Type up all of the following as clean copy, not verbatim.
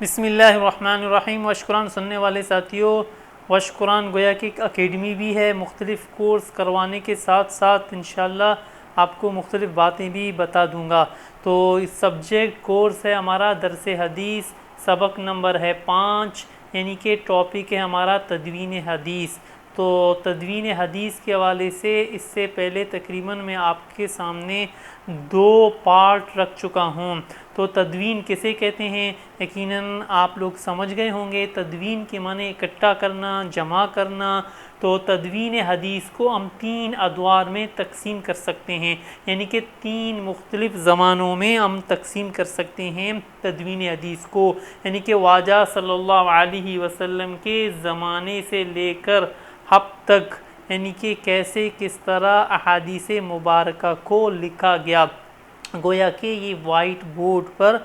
بسم اللہ الرحمن الرحیم۔ وشکران سننے والے ساتھیوں، وشکران گویا کہ ایک اکیڈمی بھی ہے، مختلف کورس کروانے کے ساتھ ساتھ انشاءاللہ آپ کو مختلف باتیں بھی بتا دوں گا۔ تو اس سبجیکٹ کورس ہے ہمارا درس حدیث، سبق نمبر ہے 5، یعنی کہ ٹاپک ہے ہمارا تدوین حدیث۔ تو تدوین حدیث کے حوالے سے اس سے پہلے تقریباً میں آپ کے سامنے 2 پارٹ رکھ چکا ہوں۔ تو تدوین کسے کہتے ہیں یقیناً آپ لوگ سمجھ گئے ہوں گے۔ تدوین کے معنی اکٹھا کرنا، جمع کرنا۔ تو تدوین حدیث کو ہم 3 ادوار میں تقسیم کر سکتے ہیں، یعنی کہ 3 مختلف زمانوں میں ہم تقسیم کر سکتے ہیں تدوین حدیث کو، یعنی کہ واجہ صلی اللہ علیہ وسلم کے زمانے سے لے کر اب تک، یعنی کہ کیسے کس طرح احادیث مبارکہ کو لکھا گیا۔ گویا کہ یہ وائٹ بورڈ پر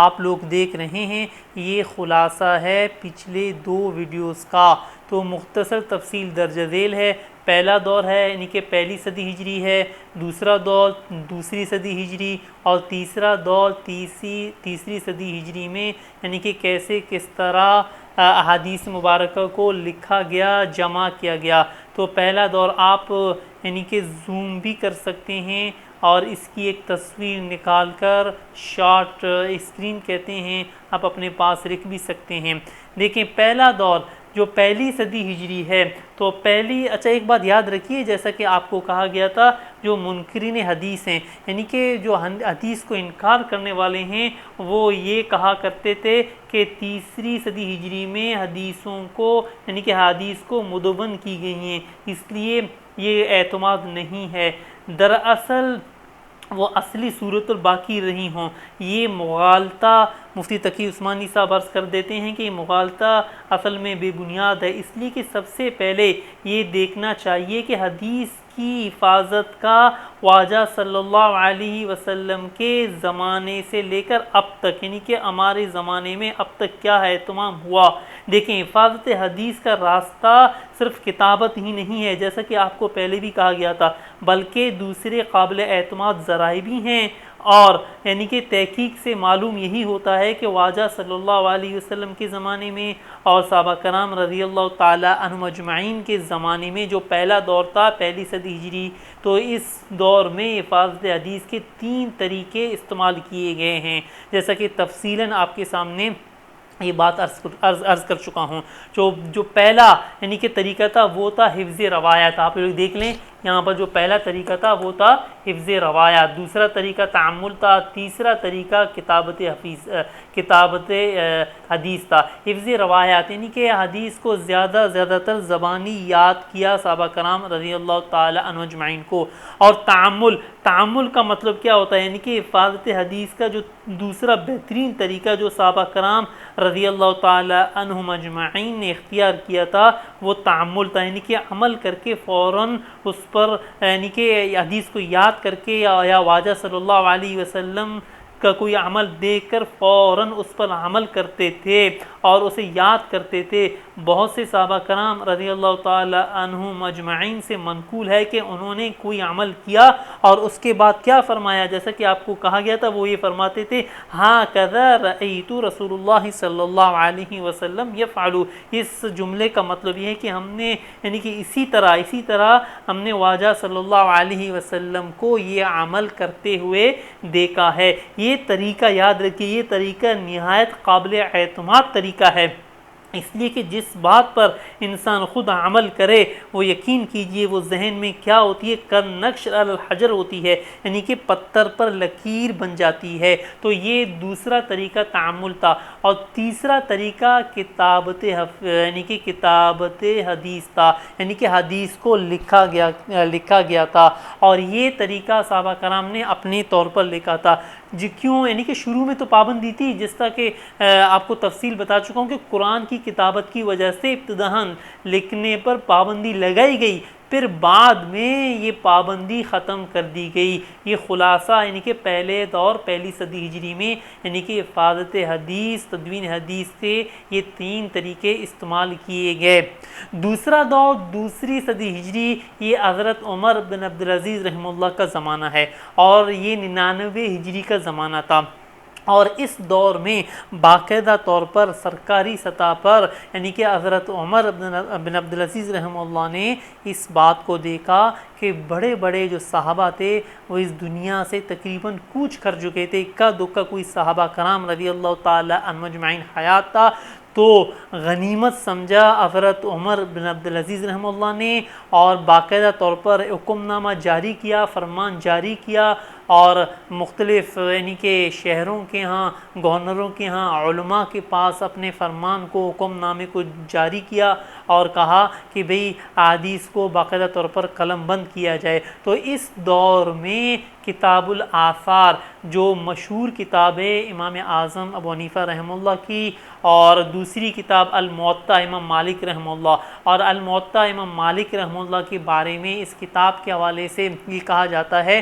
آپ لوگ دیکھ رہے ہیں، یہ خلاصہ ہے پچھلے 2 ویڈیوز کا۔ تو مختصر تفصیل درج ذیل ہے۔ پہلا دور ہے یعنی کہ پہلی صدی ہجری ہے، دوسرا دور دوسری صدی ہجری، اور تیسرا دور تیسری صدی ہجری میں، یعنی کہ کیسے کس طرح احادیث مبارکہ کو لکھا گیا، جمع کیا گیا۔ تو پہلا دور آپ یعنی کہ زوم بھی کر سکتے ہیں اور اس کی ایک تصویر نکال کر شارٹ اسکرین کہتے ہیں، آپ اپنے پاس رکھ بھی سکتے ہیں۔ دیکھیں پہلا دور جو پہلی صدی ہجری ہے، تو ایک بات یاد رکھیے، جیسا کہ آپ کو کہا گیا تھا، جو منکرین حدیث ہیں، یعنی کہ جو حدیث کو انکار کرنے والے ہیں، وہ یہ کہا کرتے تھے کہ تیسری صدی ہجری میں حدیثوں کو یعنی کہ حدیث کو مدون کی گئی ہیں، اس لیے یہ اعتماد نہیں ہے۔ دراصل وہ اصلی صورت الباقی رہی ہوں، یہ مغالطہ مفتی تقی عثمانی صاحب عرض کر دیتے ہیں کہ یہ مغالطہ اصل میں بے بنیاد ہے، اس لیے کہ سب سے پہلے یہ دیکھنا چاہیے کہ حدیث کی حفاظت کا واجہ صلی اللہ علیہ وسلم کے زمانے سے لے کر اب تک، یعنی کہ ہمارے زمانے میں اب تک کیا ہے تمام ہوا۔ دیکھیں حفاظت حدیث کا راستہ صرف کتابت ہی نہیں ہے، جیسا کہ آپ کو پہلے بھی کہا گیا تھا، بلکہ دوسرے قابل اعتماد ذرائع بھی ہیں، اور یعنی کہ تحقیق سے معلوم یہی ہوتا ہے کہ واجہ صلی اللہ علیہ وسلم کے زمانے میں اور صحابہ کرام رضی اللہ تعالی عنہم اجمعین کے زمانے میں جو پہلا دور تھا، پہلی صدی ہجری، تو اس دور میں حفاظت حدیث کے 3 طریقے استعمال کیے گئے ہیں، جیسا کہ تفصیلاً آپ کے سامنے یہ بات عرض کر چکا ہوں۔ جو پہلا یعنی کہ طریقہ تھا وہ تھا حفظ روایات۔ آپ لوگ دیکھ لیں یہاں پر جو پہلا طریقہ تھا وہ تھا حفظ روایات، دوسرا طریقہ تعامل تھا، تیسرا طریقہ کتابت حدیث تھا۔ حفظ روایات یعنی کہ حدیث کو زیادہ تر زبانی یاد کیا صحابہ کرام رضی اللہ تعالی عنہ اجمعین کو۔ اور تعامل کا مطلب کیا ہوتا ہے، یعنی کہ حفاظت حدیث کا جو دوسرا بہترین طریقہ جو صحابہ کرام رضی اللہ تعالی عنہم اجمعین نے اختیار کیا تھا وہ تعامل تھا، یعنی کہ عمل کر کے فوراً اس پر یعنی کہ حدیث کو یاد کر کے یا واجہ صلی اللہ علیہ وسلم کا کوئی عمل دیکھ کر فوراً اس پر عمل کرتے تھے اور اسے یاد کرتے تھے۔ بہت سے صحابہ کرام رضی اللہ تعالی عنہم اجمعین سے منقول ہے کہ انہوں نے کوئی عمل کیا اور اس کے بعد کیا فرمایا، جیسا کہ آپ کو کہا گیا تھا، وہ یہ فرماتے تھے ہاکذا رأیت رسول اللہ صلی اللہ علیہ وسلم یفعل۔ اس جملے کا مطلب یہ ہے کہ ہم نے یعنی کہ اسی طرح ہم نے واجہ صلی اللہ علیہ وسلم کو یہ عمل کرتے ہوئے دیکھا ہے۔ یہ طریقہ یاد رکھیے، یہ طریقہ نہایت قابل اعتماد طریقہ ہے، اس لیے کہ جس بات پر انسان خود عمل کرے وہ یقین کیجئے وہ ذہن میں کیا ہوتی ہے، کالنقش علی الحجر ہوتی ہے، یعنی کہ پتھر پر لکیر بن جاتی ہے۔ تو یہ دوسرا طریقہ تعامل تھا۔ اور تیسرا طریقہ کتابت حدیث تھا، یعنی کہ حدیث کو لکھا گیا تھا، اور یہ طریقہ صحابہ کرام نے اپنے طور پر لکھا تھا۔ کیوں؟ یعنی کہ شروع میں تو پابندی تھی، جس طرح کہ آپ کو تفصیل بتا چکا ہوں کہ قرآن کی کتابت کی وجہ سے ابتداً لکھنے پر پابندی لگائی گئی، پھر بعد میں یہ پابندی ختم کر دی گئی۔ یہ خلاصہ یعنی کہ پہلے دور پہلی صدی ہجری میں یعنی کہ حفاظت حدیث، تدوین حدیث سے یہ 3 طریقے استعمال کیے گئے۔ دوسرا دور دوسری صدی ہجری، یہ حضرت عمر بن عبدالعزیز رحمہ اللہ کا زمانہ ہے، اور یہ 99 ہجری کا زمانہ تھا۔ اور اس دور میں باقاعدہ طور پر سرکاری سطح پر یعنی کہ حضرت عمر بن عبدالعزیز رحمہ اللہ نے اس بات کو دیکھا کہ بڑے بڑے جو صحابہ تھے وہ اس دنیا سے تقریباً کوچ کر چکے تھے، اکا دکا کوئی صحابہ کرام رضی اللہ تعالی عنہم اجمعین حیات تھا، تو غنیمت سمجھا حضرت عمر بن عبدالعزیز رحمہ اللہ نے، اور باقاعدہ طور پر حکم نامہ جاری کیا، فرمان جاری کیا، اور مختلف یعنی کہ شہروں کے ہاں، گورنروں کے ہاں، علماء کے پاس اپنے فرمان کو، حکم نامے کو جاری کیا، اور کہا کہ بھئی احادیث کو باقاعدہ طور پر قلم بند کیا جائے۔ تو اس دور میں کتاب الآثار جو مشہور کتاب ہے امام اعظم ابو حنیفہ رحمہ اللہ کی، اور دوسری کتاب الموطا امام مالک رحمہ اللہ، اور الموطا امام مالک رحمہ اللہ کے بارے میں اس کتاب کے حوالے سے یہ کہا جاتا ہے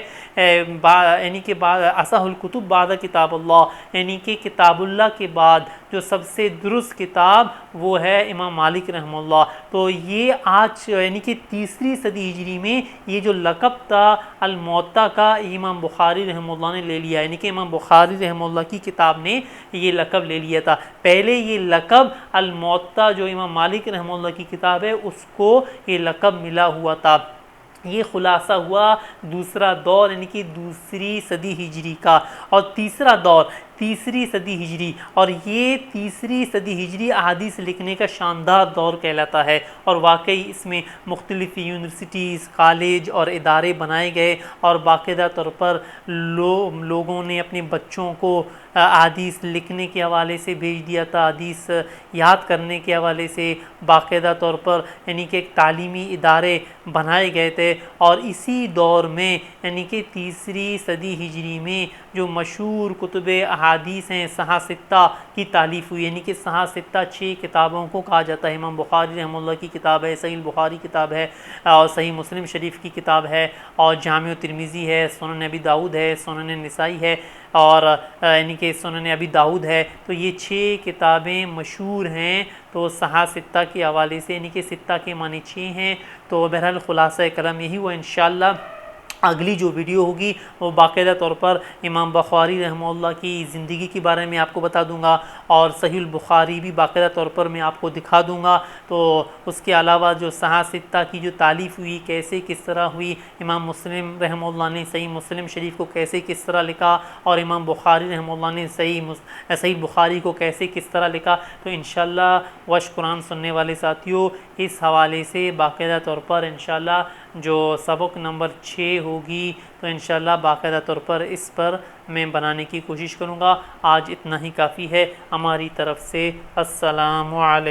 یعنی کہ اصح الکتب بعد کتاب اللہ، یعنی کہ کتاب اللہ کے بعد جو سب سے درست کتاب وہ ہے امام مالک رحمہ اللہ۔ تو یہ آج یعنی کہ تیسری صدی ہجری میں یہ جو لقب تھا الموطا کا، امام بخاری رحمہ اللہ نے لے لیا، یعنی کہ امام بخاری رحمہ اللہ کی کتاب نے یہ لقب لے لیا تھا۔ پہلے یہ لقب الموطا جو امام مالک رحمہ اللہ کی کتاب ہے اس کو یہ لقب ملا ہوا تھا۔ یہ خلاصہ ہوا دوسرا دور یعنی کہ دوسری صدی ہجری کا، اور تیسرا دور تیسری صدی ہجری، اور یہ تیسری صدی ہجری احادیث لکھنے کا شاندار دور کہلاتا ہے، اور واقعی اس میں مختلف یونیورسٹیز، کالج اور ادارے بنائے گئے، اور باقاعدہ طور پر لوگوں نے اپنے بچوں کو احادیث لکھنے کے حوالے سے بھیج دیا تھا، حدیث یاد کرنے کے حوالے سے باقاعدہ طور پر یعنی کہ ایک تعلیمی ادارے بنائے گئے تھے۔ اور اسی دور میں یعنی کہ تیسری صدی ہجری میں جو مشہور کتب احادیث ہیں صحاح ستہ کی تالیف ہوئی، یعنی کہ صحاح ستہ 6 کتابوں کو کہا جاتا ہے۔ امام بخاری رحمہ اللہ کی کتاب ہے، صحیح البخاری کتاب ہے، اور صحیح مسلم شریف کی کتاب ہے، اور جامع ترمذی ہے، سنن ابی داؤد ہے، سنن نسائی ہے، اور یعنی کہ سنن ابی داؤد ہے۔ تو یہ 6 کتابیں مشہور ہیں، تو صحاح ستہ کے حوالے سے یعنی کہ ستہ کے معنی 6 ہیں۔ تو بہرحال خلاصہ کلام یہی ہوا، انشاءاللہ اگلی جو ویڈیو ہوگی وہ باقاعدہ طور پر امام بخاری رحمہ اللہ کی زندگی کے بارے میں آپ کو بتا دوں گا، اور صحیح البخاری بھی باقاعدہ طور پر میں آپ کو دکھا دوں گا۔ تو اس کے علاوہ جو صحاح ستہ کی جو تالیف ہوئی کیسے کس طرح ہوئی، امام مسلم رحمہ اللہ نے صحیح مسلم شریف کو کیسے کس طرح لکھا، اور امام بخاری رحمہ اللہ نے صحیح بخاری کو کیسے کس طرح لکھا، تو انشاءاللہ وش قرآن سننے والے ساتھیوں اس حوالے سے باقاعدہ طور پر انشاءاللہ جو سبق نمبر 6 ہوگی تو انشاءاللہ باقاعدہ طور پر اس پر میں بنانے کی کوشش کروں گا۔ آج اتنا ہی کافی ہے ہماری طرف سے۔ السلام علیکم۔